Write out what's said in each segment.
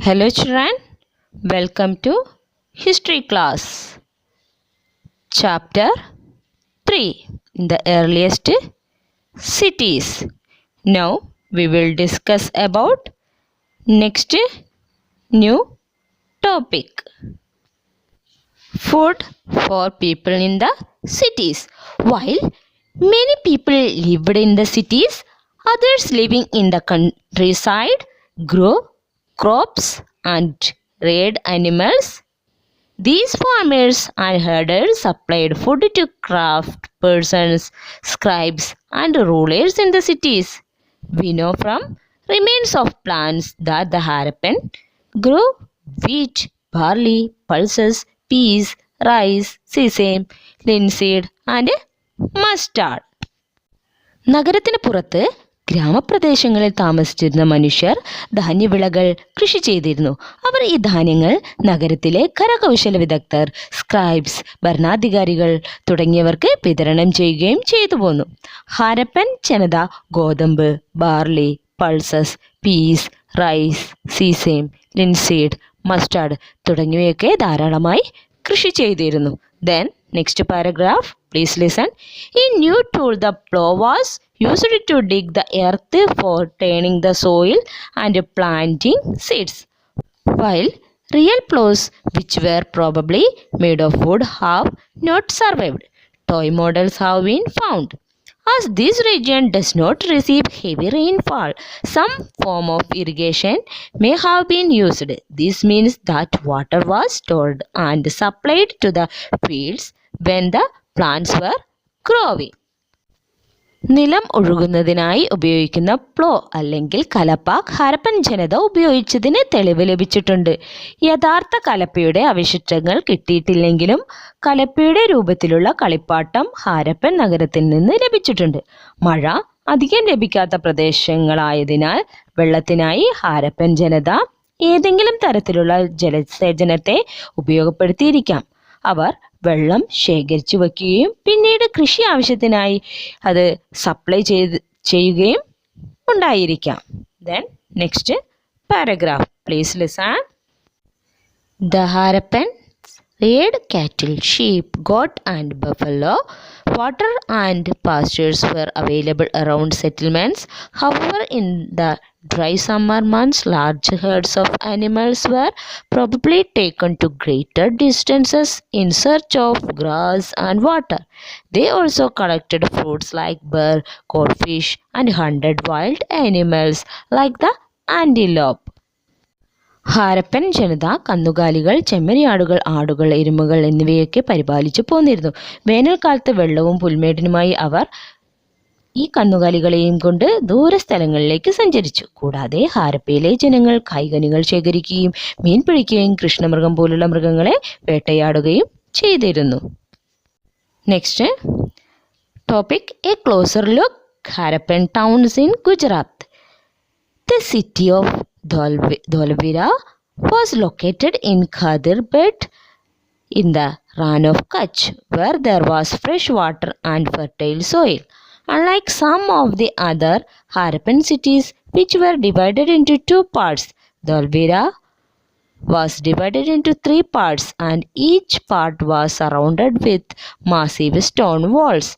Hello children, welcome to History class. Chapter 3, the earliest cities. Now we will discuss about next new topic. Food for people in the cities. While many people lived in the cities, others living in the countryside grow crops and reared animals. These farmers and herders supplied food to craft persons, scribes, and rulers in the cities. We know from remains of plants that the Harappan grew wheat, barley, pulses, peas, rice, sesame, linseed, and mustard. നഗരത്തിന് പുറത്ത് ഗ്രാമപ്രദേശങ്ങളിൽ താമസിച്ചിരുന്ന മനുഷ്യർ ധാന്യവിളകൾ കൃഷി ചെയ്തിരുന്നു. അവർ ഈ ധാന്യങ്ങൾ നഗരത്തിലെ കരകൗശല വിദഗ്ധർ, സ്ക്രൈബ്സ്, ഭരണാധികാരികൾ തുടങ്ങിയവർക്ക് വിതരണം ചെയ്യുകയും ചെയ്തു പോന്നു. ഹാരപ്പൻ ജനത ഗോതമ്പ്, barley, pulses, peas, rice, sesame, linseed, mustard തുടങ്ങിയവയൊക്കെ ധാരാളമായി കൃഷി ചെയ്തിരുന്നു. Then next paragraph, please listen. A new tool, the plow, was used to dig the earth for turning the soil and planting seeds. While real plows, which were probably made of wood, have not survived, toy models have been found. As this region does not receive heavy rainfall, some form of irrigation may have been used. This means that water was stored and supplied to the fields when the plants were growing. നിലം ഒഴുകുന്നതിനായി ഉപയോഗിക്കുന്ന plough അല്ലെങ്കിൽ കലപ്പ ഹാരപ്പൻ ജനത ഉപയോഗിച്ചതിന് തെളിവ് ലഭിച്ചിട്ടുണ്ട്. യഥാർത്ഥ കലപ്പയുടെ അവശിഷ്ടങ്ങൾ കിട്ടിയിട്ടില്ലെങ്കിലും കലപ്പയുടെ രൂപത്തിലുള്ള കളിപ്പാട്ടം ഹാരപ്പൻ നഗരത്തിൽ നിന്ന് ലഭിച്ചിട്ടുണ്ട്. മഴ അധികം ലഭിക്കാത്ത പ്രദേശങ്ങളായതിനാൽ വെള്ളത്തിനായി ഹാരപ്പൻ ജനത ഏതെങ്കിലും തരത്തിലുള്ള ജലസേചനത്തെ ഉപയോഗപ്പെടുത്തിയിരിക്കാം. അവർ വെള്ളം ശേഖരിച്ചു വയ്ക്കുകയും പിന്നീട് കൃഷി ആവശ്യത്തിനായി അത് സപ്ലൈ ചെയ്യുകയും ഉണ്ടായിരിക്കാം. Then next paragraph, please listen. The Harappans reared cattle, sheep, goat and buffalo. Water and pastures were available around settlements. However, in the dry summer months, large herds of animals were probably taken to greater distances in search of grass and water. They also collected fruits like bear, goldfish, and hunted wild animals like the antelope. Harappan ജനത കന്നുകാലികൾ, ചെമ്മരിയാടുകൾ, ആടുകൾ, എരുമകൾ എന്നിവയൊക്കെ പരിപാലിച്ചു പോന്നിരുന്നു. വേനൽക്കാലത്ത് വെള്ളവും പുൽമേടിനുമായി അവർ ഈ കന്നുകാലികളെയും കൊണ്ട് ദൂരസ്ഥലങ്ങളിലേക്ക് സഞ്ചരിച്ചു. കൂടാതെ ഹാരപ്പയിലെ ജനങ്ങൾ കായ്കനികൾ ശേഖരിക്കുകയും മീൻ പിടിക്കുകയും കൃഷ്ണമൃഗം പോലുള്ള മൃഗങ്ങളെ വേട്ടയാടുകയും ചെയ്തിരുന്നു. Next topic, A closer look. Harappan towns in Gujarat. The city of Dholavira was located in Khadir-Bed in the Rann of Kutch, where there was fresh water and fertile soil. Unlike some of the other Harappan cities, which were divided into two parts, Dholavira was divided into three parts, and each part was surrounded with massive stone walls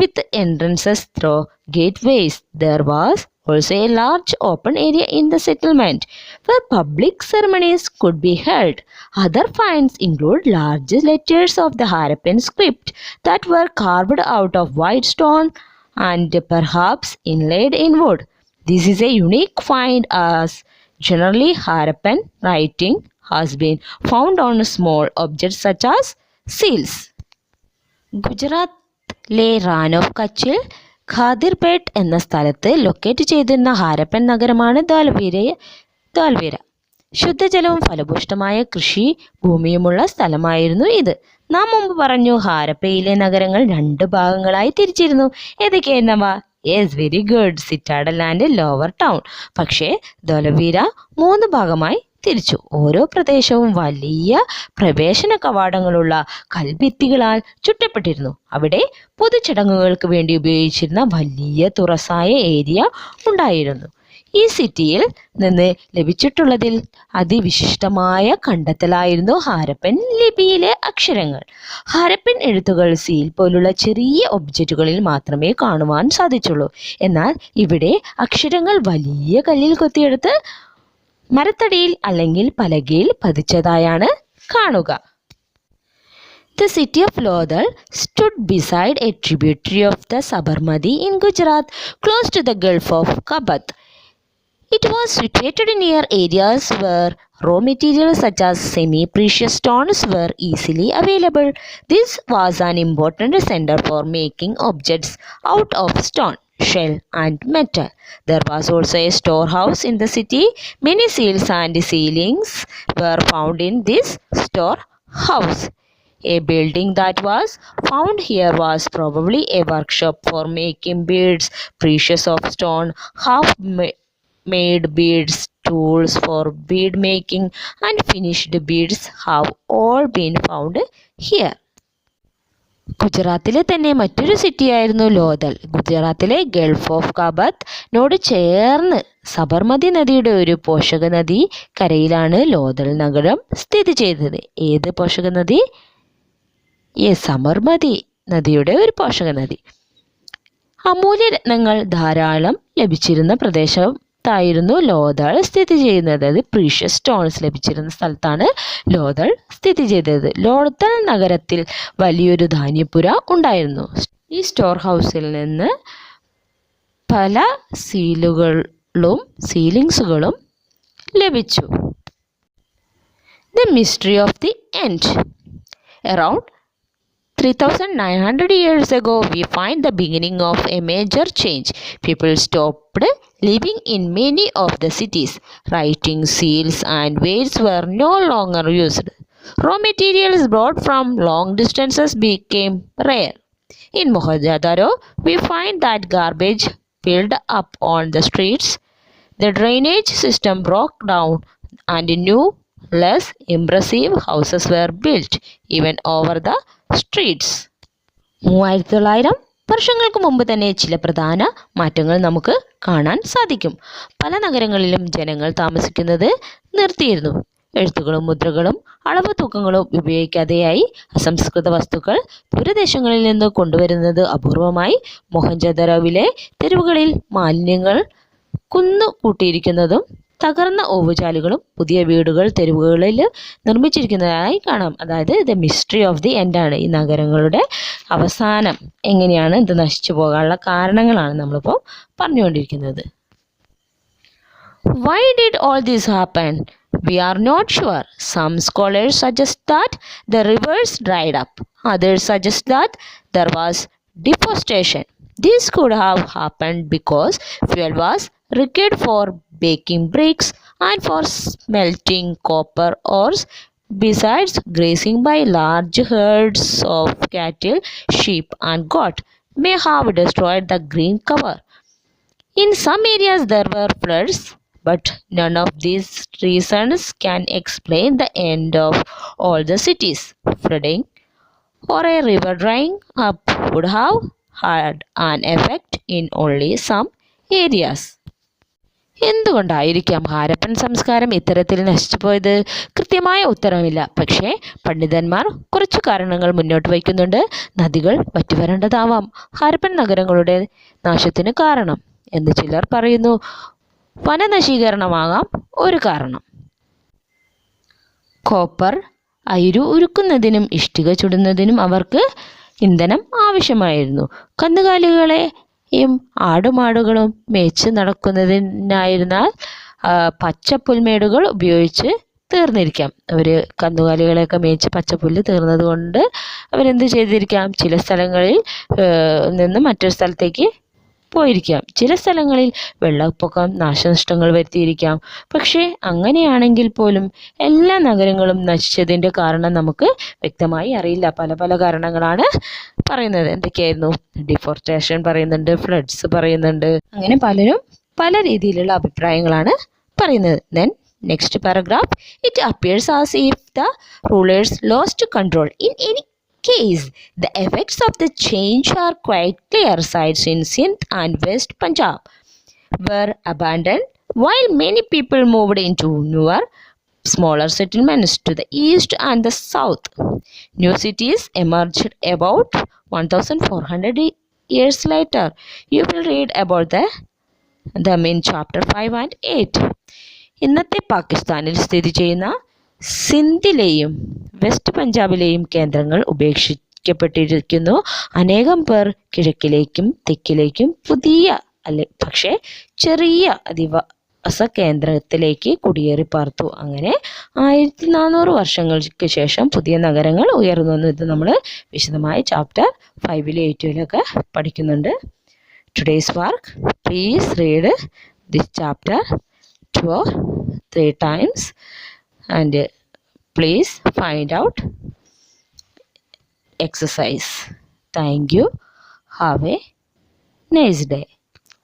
with entrances through gateways. There was also a large open area in the settlement where public ceremonies could be held. Other finds include large letters of the Harappan script that were carved out of white stone and perhaps inlaid in wood. This is a unique find, as generally Harappan writing has been found on small objects such as seals. ഗുജറാത്തിലെ Rann of കച്ചിൽ ഖാദിർപേട്ട് എന്ന സ്ഥലത്ത് locate ചെയ്തിരുന്ന ഹാരപ്പൻ നഗരമാണ് ധോൽവീര. ശുദ്ധജലവും ഫലഭൂഷ്ടമായ കൃഷി ഭൂമിയുമുള്ള സ്ഥലമായിരുന്നു ഇത്. നാം മുമ്പ് പറഞ്ഞു, ഹാരപ്പയിലെ നഗരങ്ങൾ 2 ഭാഗങ്ങളായി തിരിച്ചിരുന്നു. ഏതൊക്കെയായിരുന്നവ? Yes, very good, citadel and lower town. പക്ഷേ ധോലവീര 3 ഭാഗമായി തിരിച്ചു. ഓരോ പ്രദേശവും വലിയ പ്രവേശന കവാടങ്ങളുള്ള കൽഭിത്തികളാൽ ചുറ്റപ്പെട്ടിരുന്നു. അവിടെ പൊതുചടങ്ങുകൾക്ക് വേണ്ടി ഉപയോഗിച്ചിരുന്ന വലിയ തുറസായ ഏരിയ ഉണ്ടായിരുന്നു. ഈ സിറ്റിയിൽ നിന്ന് ലഭിച്ചിട്ടുള്ളതിൽ അതിവിശിഷ്ടമായ കണ്ടെത്തലായിരുന്നു ഹാരപ്പൻ ലിപിയിലെ അക്ഷരങ്ങൾ. ഹാരപ്പൻ എഴുത്തുകൾ സീൽ പോലുള്ള ചെറിയ ഒബ്ജക്റ്റുകളിൽ മാത്രമേ കാണുവാൻ സാധിച്ചുള്ളൂ. എന്നാൽ ഇവിടെ അക്ഷരങ്ങൾ വലിയ കല്ലിൽ കൊത്തിയെടുത്ത് മരത്തടിയിൽ അല്ലെങ്കിൽ പലകയിൽ പതിച്ചതായാണ് കാണുക. The city of Lodhal stood beside a tributary of the Sabarmati in Gujarat, close to the Gulf of Kabad. It was situated near areas where raw materials such as semi-precious stones were easily available. This was an important center for making objects out of stone, shell and metal. There was also a storehouse in the city. Many seals and sealings were found in this storehouse. A building that was found here was probably a workshop for making beads, precious of stone, half-made beads, tools for bead making, and finished beads have all been found here. ഗുജറാത്തിലെ തന്നെ മറ്റൊരു സിറ്റിയായിരുന്നു ലോഥൽ. ഗുജറാത്തിലെ Gulf of കബത്ത് ചേർന്ന് സബർമതി നദിയുടെ ഒരു പോഷക നദി കരയിലാണ് ലോഥൽ നഗരം സ്ഥിതി ചെയ്തത്. ഏത് പോഷക നദി? സബർമതി നദിയുടെ ഒരു പോഷക നദി. അമൂല്യരത്നങ്ങൾ ധാരാളം ലഭിച്ചിരുന്ന പ്രദേശത്തായിരുന്നു ലോഥൽ സ്ഥിതി ചെയ്യുന്നത്. അത് പ്രീഷ്യസ് സ്റ്റോൺസ് ലഭിച്ചിരുന്ന സ്ഥലത്താണ് ലോഥൽ സ്ഥിതി ചെയ്തത്. ലോഥൽ നഗരത്തിൽ വലിയൊരു ധാന്യപ്പുര ഉണ്ടായിരുന്നു. ഈ സ്റ്റോർ ഹൗസിൽ നിന്ന് പല സീലിങ്സുകളും ലഭിച്ചു. The mystery of the end. Around 3,900 years ago, we find the beginning of a major change. People stopped living in many of the cities. Writing, seals, and weights were no longer used. Raw materials brought from long distances became rare. In Mohenjo-daro, we find that garbage piled up on the streets. The drainage system broke down, and new, less impressive houses were built even over the streets. 3900 വർഷങ്ങൾക്ക് മുമ്പ് തന്നെ ചില പ്രധാന മാറ്റങ്ങൾ നമുക്ക് കാണാൻ സാധിക്കും. പല നഗരങ്ങളിലും ജനങ്ങൾ താമസിക്കുന്നത് നിർത്തിയിരുന്നു. എഴുത്തുകളും മുദ്രകളും അളവ് തൂക്കങ്ങളും ഉപയോഗിക്കാതെയായി. അസംസ്കൃത വസ്തുക്കൾ ദൂരദേശങ്ങളിൽ നിന്ന് കൊണ്ടുവരുന്നത് അപൂർവമായി. മോഹൻജോദാരോവിലെ തെരുവുകളിൽ മാലിന്യങ്ങൾ കുന്നുകൂട്ടിയിരിക്കുന്നതും തകർന്ന ഓവുചാലുകളും പുതിയ വീടുകൾ തെരുവുകളിൽ നിർമ്മിച്ചിരിക്കുന്നതായി കാണാം. അതായത് the mystery of the end ആണ്. ഈ നഗരങ്ങളുടെ അവസാനം എങ്ങനെയാണ് ഇത് നശിച്ചു പോകാനുള്ള കാരണങ്ങളാണ് നമ്മളിപ്പോൾ പറഞ്ഞുകൊണ്ടിരിക്കുന്നത്. Why did all this happen? We are not sure. Some scholars suggest that the rivers dried up. Others suggest that there was deforestation. This could have happened because fuel was required for baking bricks and for smelting copper ores, besides grazing by large herds of cattle, sheep and goat may have destroyed the green cover. In some areas there were floods, but none of these reasons can explain the end of all the cities. Flooding or a river drying up would have had an effect in only some areas. എന്തുകൊണ്ടായിരിക്കാം ഹാരപ്പൻ സംസ്കാരം ഇത്തരത്തിൽ നശിച്ചുപോയത്? കൃത്യമായ ഉത്തരമില്ല. പക്ഷേ പണ്ഡിതന്മാർ കുറച്ചു കാരണങ്ങൾ മുന്നോട്ട് വയ്ക്കുന്നുണ്ട്. നദികൾ വറ്റിവരേണ്ടതാവാം ഹാരപ്പൻ നഗരങ്ങളുടെ നാശത്തിന് കാരണം എന്ന് ചിലർ പറയുന്നു. വനനശീകരണമാകാം ഒരു കാരണം. കോപ്പർ അയിരു ഉരുക്കുന്നതിനും ഇഷ്ടിക ചുടുന്നതിനും അവർക്ക് ഇന്ധനം ആവശ്യമായിരുന്നു. കന്നുകാലികളെയും ആടുമാടുകളും മേച്ച് നടക്കുന്നതിനായിരുന്നാൽ പച്ചപ്പുൽമേടുകൾ ഉപയോഗിച്ച് തീർന്നിരിക്കാം. അവർ കന്നുകാലികളെയൊക്കെ മേച്ച് പച്ചപ്പുല്ല് തീർന്നത് കൊണ്ട് അവരെന്ത് ചെയ്തിരിക്കാം? ചില സ്ഥലങ്ങളിൽ നിന്ന് മറ്റൊരു സ്ഥലത്തേക്ക് പോയിരിക്കാം. ചില സ്ഥലങ്ങളിൽ വെള്ളപ്പൊക്കം നാശനഷ്ടങ്ങൾ വരുത്തിയിരിക്കാം. പക്ഷേ അങ്ങനെയാണെങ്കിൽ പോലും എല്ലാ നഗരങ്ങളും നശിച്ചതിൻ്റെ കാരണം നമുക്ക് വ്യക്തമായി അറിയില്ല. പല പല കാരണങ്ങളാണ് പറയുന്നത്. എന്തൊക്കെയായിരുന്നു? ഡിഫോറസ്റ്റേഷൻ പറയുന്നുണ്ട്, ഫ്ലഡ്സ് പറയുന്നുണ്ട്. അങ്ങനെ പലരും പല രീതിയിലുള്ള അഭിപ്രായങ്ങളാണ് പറയുന്നത്. Then next paragraph, it appears as if the rulers lost control in any case. The effects of the change are quite clear. Sites in Sindh and West Punjab were abandoned While many people moved into newer, smaller settlements to the east and the south, new cities emerged about 1400 years later. You will read about them in chapter 5 and 8. ഇന്നത്തെ പാകിസ്ഥാനിൽ സ്ഥിതി ചെയ്യുന്ന സിന്ധിലെയും west പഞ്ചാബിലെയും കേന്ദ്രങ്ങൾ ഉപേക്ഷിക്കപ്പെട്ടിരിക്കുന്നു. അനേകം പേർ കിഴക്കിലേക്കും തെക്കിലേക്കും പുതിയ പക്ഷേ ചെറിയ അധിവാസ കേന്ദ്രത്തിലേക്ക് കുടിയേറി പാർത്തു. അങ്ങനെ 1400 വർഷങ്ങൾക്ക് ശേഷം പുതിയ നഗരങ്ങൾ ഉയർന്നു വന്നു. ഇത് നമ്മൾ വിശദമായി ചാപ്റ്റർ 5-ലും 8-ലൊക്കെ പഠിക്കുന്നുണ്ട്. Today's work, please read this chapter 2 or 3 times and please find out exercise. Thank you. Have a nice day.